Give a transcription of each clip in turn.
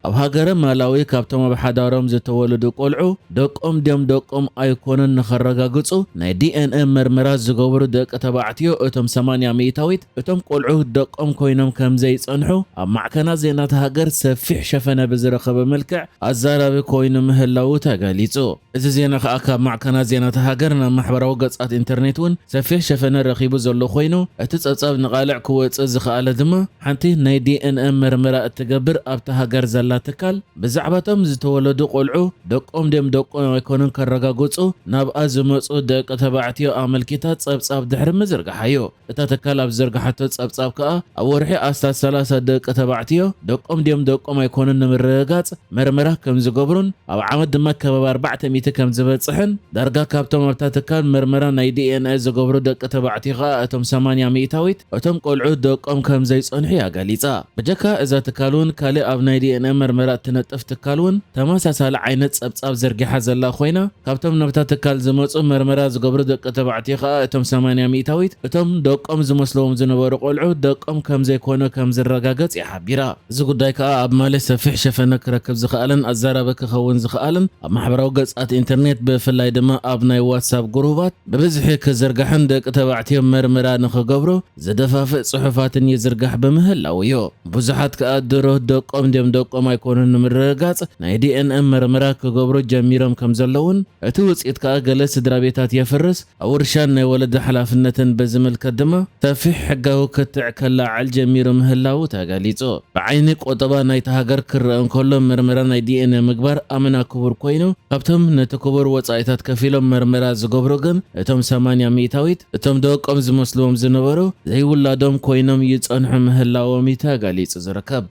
ኣብ ሃገረ ማላዊ ካብቶም ኣብ ሓዳሮም ዝተወለዱ ቆልዑ ደቆም ደም ደቆም ኣይኮነን ንኸረጋግጹ ናይ ዲኤንኤ ምርመራ ዝገብሩ ደቂ ተባዕትዮ እቶም 80 ሚእታዊት እቶም ቆልዑ ደቆም ኮይኖም ከም ዘይጸንሑ ኣብ ማዕከናት ዜናት ሃገር ሰፊሕ ሸፈነ ብዝረኸበ መልክዕ ኣዛራቢ ኮይኑ ምህላው ተገሊጹ። እዚ ዜና ከዓ ካብ ማዕከናት ዜናት ሃገር ናብ ማሕበራዊ ገጻት ኢንተርኔት እውን ሰፊሕ ሸፈነ ረኺቡ ዘሎ ኮይኑ እቲ ጸብጻብ ንቓልዕ ክወጽእ ዝኽኣለ ድማ ሓንቲ ናይ ዲኤንኤ ምርመራ እትገብር ኣብታ ሃገር ዘላ ትካል ብዛዕባቶም ዝተወለዱ ቆልዑ ደቆም ደም ደቆም ኣይኮኑን ከረጋግጹ ናብኣ ዝመጹ ደቂ ተባዕትዮ ኣመልኪታ ጸብጻብ ድሕሪ ምዝርጋሓዮ። እታ ትካል ኣብ ዝርጋሓቶ ጸብጻብ ከዓ ኣብ ወርሒ ኣስታት 30 ደቂ ተባዕትዮ ደቆም ደም ደቆም ኣይኮኑን ንምርግጋጽ ምርመራ ከም ዝገብሩን ኣብ ዓመት ድማ ከባቢ 400 ከም ዝበጽሕን ዳርጋ ካብቶም ኣብታ ትካል ምርመራ ናይ ዲኤንኤ ዝገብሩ ደቂ ተባዕትዮ ከዓ እቶም 80 ሚእታዊት እቶም ቆልዑ ደቆም ከም ዘይጸንሑ ያገሊጻ። ብጀካ እዛ ትካል እውን ካልእ ኣብ ናይ ዲኤንኤ ምርመራ እትነጥፍ ትካል እውን ተመሳሳሊ ዓይነት ጸብጻብ ዘርጊሓ ዘላ ኮይና ካብቶም ናብታ ትካል ዝመጹ ምርመራ ዝገብሩ ደቂ ተባዕትዮ ከዓ እቶም 80 ሚእታዊት እቶም ደቆም ዝመስለዎም ዝነበሩ ቆልዑ ደቆም ከም ዘይኮነ ከም ዝረጋገጽ ይሓቢራ። እዚ ጉዳይ ከዓ ኣብ ማለት ሰፊሕ ሸፈነ ክረክብ ዝኽኣልን ኣዛራቢ ክኸውን ዝኽኣልን ኣብ ማሕበራዊ ገጻት ኢንተርኔት ብፍላይ ድማ ኣብ ናይ ዋትሳፕ ግሩባት ብብዝሒ ክዝርጋሕን ደቂ ተባዕትዮ ምርመራ ንኽገብሩ ዘደፋፍእ ጽሑፋትን ይዝርጋሕ ብምህላው እዩ። ብዙሓት ከዓ ድሮ ደቆም ደም ደቆም ኣይኮኑን ንምርግጋጽ ናይ ዲኤንኤ ምርመራ ክገብሩ ጀሚሮም ከም ዘለውን እቲ ውጽኢት ከዓ ገለ ስድራ ቤታት የፍርስ ኣብ ውርሻን ናይ ወለዲ ሓላፍነትን ብዝምልከት ድማ ሰፊሕ ሕጋዊ ክትዕ ከላዓል ጀሚሩ ምህላው ተገሊጹ። ብዓይኒ ቆጠባ ናይቲ ሃገር ክርአ እንከሎ ምርመራ ናይ ዲኤንኤ ምግባር ኣመና ክቡር ኮይኑ ካብቶም ነቲ ክቡር ወጻኢታት ከፊሎም ምርመራ ዝገብሩ ግን እቶም 80 ሚእታዊት እቶም ደቆም ዝመስልዎም ዝነበሩ ዘይውላዶም ኮይኖም ይጸንሑ ምህላዎም ተገሊጹ ዝርከብ።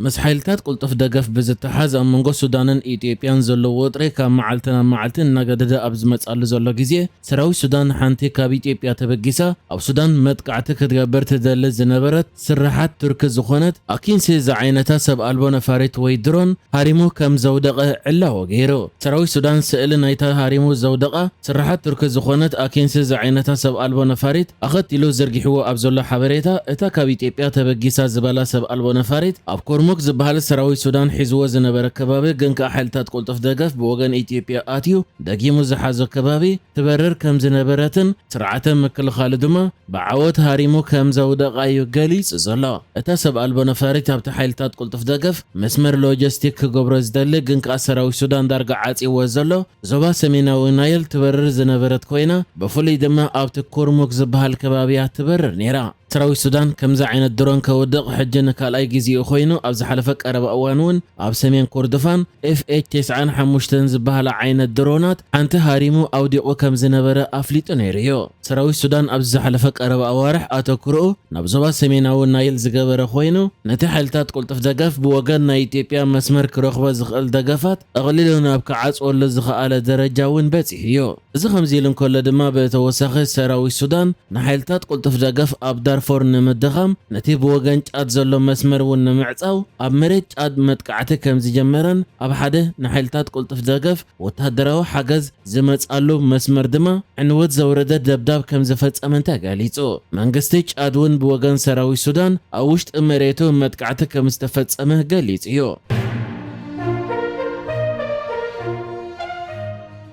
ምስ ሓይልታት ቁልጡፍ ደገፍ ብዝተሓዝ ኣብ መንጎ ሱዳንን ኢትዮጵያን ዘለዎ ውጥረት ካብ መዓልቲ ናብ መዓልቲ እናገደደ ኣብ ዝመጻሉ ዘሎ ግዜ ሰራዊት ሱዳን ሓንቲ ካብ ኢትዮጵያ ተበጊሳ ኣብ ሱዳን መጥቃዕቲ ክትገበር ትደሊ ዝነበረት ስራሓት ቱርኪ ዝኾነት ኣኪንሲ ዝዓይነታ ሰብ ኣልቦ ነፋሪት ወይ ድሮን ሃሪሙ ከም ዘውደቐ ዕላዎ ገይሩ። ሰራዊት ሱዳን ስእሊ ናይታ ሃሪሙ ዘውደቐ ስራሓት ቱርኪ ዝኾነት ኣኪንሲ ዝዓይነታ ሰብ ኣልቦ ነፋሪት ኣኸቲሉ ዘርጊሕዎ ኣብ ዘሎ ሓበሬታ እታ ካብ ኢትዮጵያ ተበጊሳ ዝበላ ሰብ ኣልቦ ነፋሪት ኣብ ኮርሙክ ዝበሃል ሰራዊት ሱዳን ሒዝዎ ዝነበረ ከባቢ ግን ከዓ ሓይልታት ቁልጡፍ ደገፍ ብወገን ኢትዮጵያ ኣትዩ ደጊሙ ዝሓዞ ከባቢ ትበርር ከም ዝነበረትን ስርዓተ ምክልኻል ድማ ብዓወት ሃሪሙ ከም ዘውደቓዩ ገሊጹ ዘሎ። እታ ሰብ ኣልቦ ነፋሪት ኣብቲ ሓይልታት ቁልጡፍ ደገፍ መስመር ሎጂስቲክ ክገብሮ ዝደሊ ግን ከዓ ሰራዊት ሱዳን ዳርጋ ዓጺዎ ዘሎ ዞባ ሰሜናዊ ናይል ትበርር ዝነበረት ኮይና ብፍሉይ ድማ ኣብቲ ኮርሙክ ዝበሃል ከባቢያ ትበርር ነይራ። ሰራዊት ሱዳን ከምዚ ዓይነት ድሮን ከውድቕ ሕጂ ንካልኣይ ግዜኡ ኮይኑ ኣብ ዝሓለፈ ቀረባ እዋን እውን ኣብ ሰሜን ኮርዶፋን FH95 ዝበሃል ዓይነት ድሮናት ሓንቲ ሃሪሙ ኣውዲቑ ከም ዝነበረ ኣፍሊጡ ነይሩ እዩ። ሰራዊት ሱዳን ኣብ ዝሓለፈ ቀረባ ኣዋርሕ ኣተኩርኡ ናብ ዞባ ሰሜናዊ ናይል ዝገበረ ኮይኑ ነቲ ሓይልታት ቁልጡፍ ደገፍ ብወገን ናይ ኢትዮጵያ መስመር ክረኽቦ ዝኽእል ደገፋት ኣቕሊሉ ናብ ክዓጽወሉ ዝኽኣለ ደረጃ እውን በፂሑ እዩ። እዚ ከምዚ ኢሉ እንከሎ ድማ ብተወሳኺ ሰራዊት ሱዳን ንሓይልታት ቁልጡፍ ደገፍ ኣብ ዳርፎር ንምድኻም ነቲ ብወገን ጫድ ዘሎ መስመር እውን ንምዕጻው ኣብ መሬት ጫድ መጥቃዕቲ ከም ዝጀመረን ኣብ ሓደ ንሓይልታት ቁልጡፍ ደገፍ ወታደራዊ ሓገዝ ዝመጻሉ መስመር ድማ ዕንወት ዘውረደ ደብዳብ ከም ዝፈጸመን ተገሊጹ። መንግስቲ ጫድ እውን ብወገን ሰራዊት ሱዳን ኣብ ውሽጢ መሬቱ መጥቃዕቲ ከም ዝተፈጸመ ገሊጹ እዩ።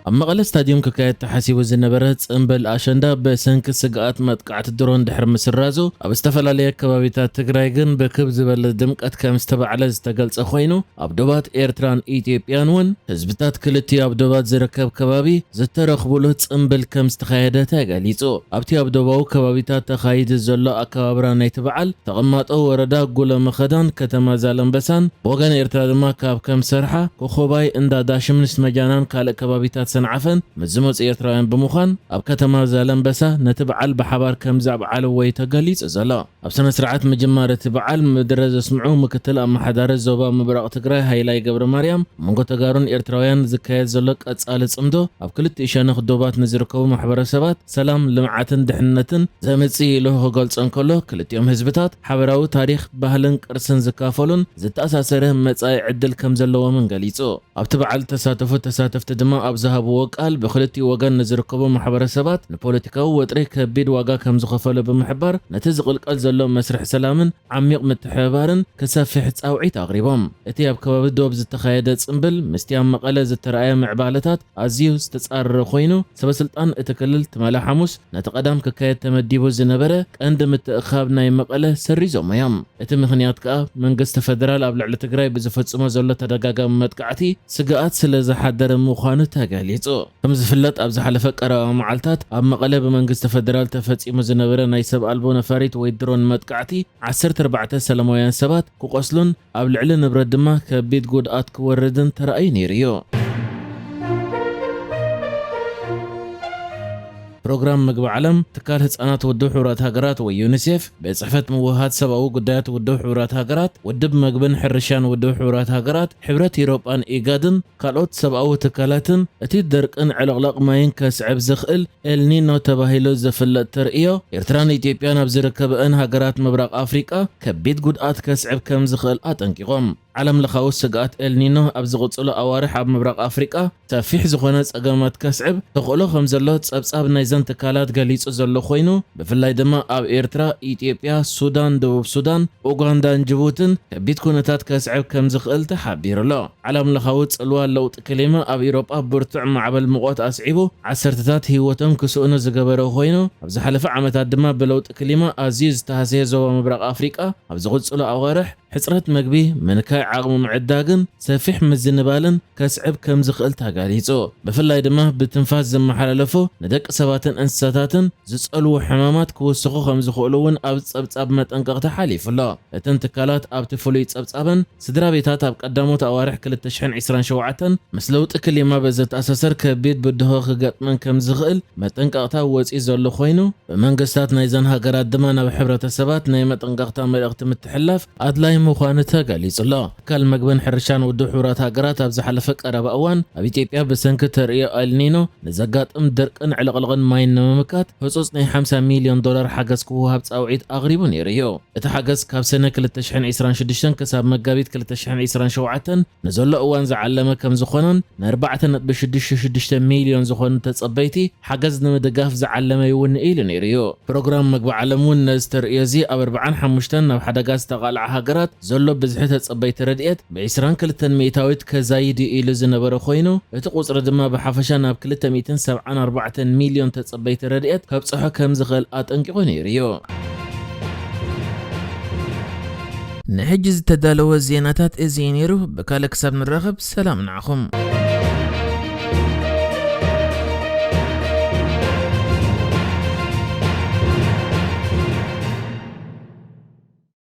ኣብ መቐለ ስታድዮም ክካየድ ተሓሲቡ ዝነበረ ጽምብል ኣሸንዳ ብሰንኪ ስግኣት መጥቃዕቲ ድሮን ድሕሪ ምስራዙ ኣብ ዝተፈላለየ ከባቢታት ትግራይ ግን ብክብ ዝበለ ድምቀት ከም ዝተባዕለ ዝተገልጸ ኮይኑ ኣብ ዶባት ኤርትራን ኢትዮጵያን እውን ህዝብታት ክልቲኡ ኣብ ዶባት ዝርከብ ከባቢ ዝተረኽብሉ ጽምብል ከም ዝተኻየደ ተገሊጹ። ኣብቲ ኣብ ዶባዊ ከባቢታት ተኻይድ ዘሎ ኣከባብራ ናይቲ በዓል ተቐማጦ ወረዳ ጉሎ መኸዳን ከተማ ዛላምበሳን ብወገን ኤርትራ ድማ ካብ ከም ሰርሓ ኮኾባይ እንዳ ዳሽምንስ መጃናን ካልእ ከባቢታት ሰንዓፈን መዝመጽ ኤርትራውያን ብምዃን ኣብ ከተማ ዛላምበሳ ነቲ በዓል ብሓባር ከም ዘብዓሉ ወይ ተገሊጹ ዘሎ። ኣብ ስነ ስርዓት ምጅማር እቲ በዓል ምድረ ዘስምዑ ምክትል ኣመሓዳሪ ዞባ ምብራቕ ትግራይ ሃይላይ ገብረ ማርያም መንጎ ተጋሩን ኤርትራውያን ዝካየድ ዘሎ ቀጻሊ ጽምዶ ኣብ ክልቲኡ ሸነኽ ዶባት ንዝርከቡ ማሕበረሰባት ሰላም ልምዓትን ድሕንነትን ዘምጽእ ኢሉ ክገልጾ እንከሎ ክልቲኦም ህዝብታት ሓበራዊ ታሪኽ ባህልን ቅርስን ዝካፈሉን ዝተኣሳሰረ መጻኢ ዕድል ከም ዘለዎምን ገሊጹ። ኣብቲ በዓል ተሳተፍቲ ድማ ኣብ ዝሃቡ وقال بخلتي وغان نزركبو محبرسبات نبوليتيكاو وطري كبيد واغا كم زخفلو بمحبر نتزقل قال زلو مسرح سلامن عميق متحبارن كسافح تصاوعي تقريبا اتي اب كباب دوب زتخايده صنبل مستيام مقاله زترايا معبالتات ازيو استتصار خوينو سبسلطان اتكلل تمالا حموس نتقدم ككايه تمديبو زنبره قند متخاب ناي مقاله سريزو ميام اتي مخنيات كا منغست فدرال اب لعل تግራይ بزفصمو زلو تدغاغم متقعتي سغات سلا حدر مخانو تغاليصو كم زفلط اب زحلف قرا معلتات اب مقاله بمنغست فدرال تفصيمو زنبره ناي سب البو نفريت وي درون متقعتي 14 سلامويان سبات كقسلون اب لعل نبرد دما كبيت غودات كوردن تراي نيريو بروجرام مجمع علم تكال هتصانات ودو حورات هاجرات ويونيسيف بصحفة موهات سبعو قدات ودو حورات هاجرات ودب مجبن حرشان ودو حورات هاجرات حبرات يوروبان إيجادن كالوت سبعو تكالاتن اتي درقن علقلق ماين كسعب زخل النينو تباهيلو زفلت ترئيو إرتران إثيوبيان بزركبن هاجرات مبرق أفريقيا كبيت قدات كسعب كم زخل أتنكيقوم عالم لخاوس سقات النينو أبزغطلو أوارح أب مبرق أفريقيا تفيح زخونات أقامات كسعب تقولو خمزلوت أبصاب نايزان تكالات غاليص زلو خوينو بفلاي دما أب إيرترا إثيوبيا سودان دوب سودان أوغندا جيبوتن كبيت كونتات كسعب كم زخل تحبير له عالم لخاوس الوال لوط كلمة أب إيروبا برتع معبل مقوت أسعيبو عسرتات هيوتم كسؤنو زغبرو خوينو أبز حلف عمتات دما بلوط كلمة أزيز تهسيه زوا مبرق أفريقيا أبزغطلو أوارح حصرت مجبي من كاي عقم معداغن سفيح مزنبالن كسعب كم زخل تاغاليصو بفلاي دما بتنفاس زمحللفو ندق سباتن انساتاتن زصلو حمامات كوسخو خم زخولون اب صبصاب مطنققته حليفلا اتن تكالات اب تفولي صبصابن سدرا بيتات اب قداموت اوارح 2027 مسلوط كليما بزت اساسر كبيت بدهو خغطمن كم زخل مطنققتا وصي زلو خوينو بمنغستات نايزن هاجرات دما ناب حبرتسبات ناي مطنققتا ملقت متحلف ادلاي مخانته غاليص الله كل مجبن حرشان ودو حورات هاجرات ابز حلف قرب اوان اب اثيوبيا بسنك ترئي النينو نزغاطم درقن علقلقن ماين نممكات فصوص ناي 50 مليون دولار حجز كوهاب صاوعيت اغريبو نيريو اتا حجز كاب سنه 2026 كساب مغابيت 2027 نزلو اوان زعلمه كم زخونن 4.66 مليون زخون تصبيتي حجز نمدغاف زعلمه يون ايل نيريو بروجرام مجبع علمون نسترئيزي اب 45 ناب حدغاز تقالع هاجرات زلو بزحت صبيت رديت ب22 ميتاويت كزايد إلى زنبر خوينو اتقصر دما بحفشان اب 274 مليون تصبيت رديت كبصحه كم زغل اطنقو نيريو نحجز تدالو زيناتات ازينيرو بكالك سب نرغب سلام نعخم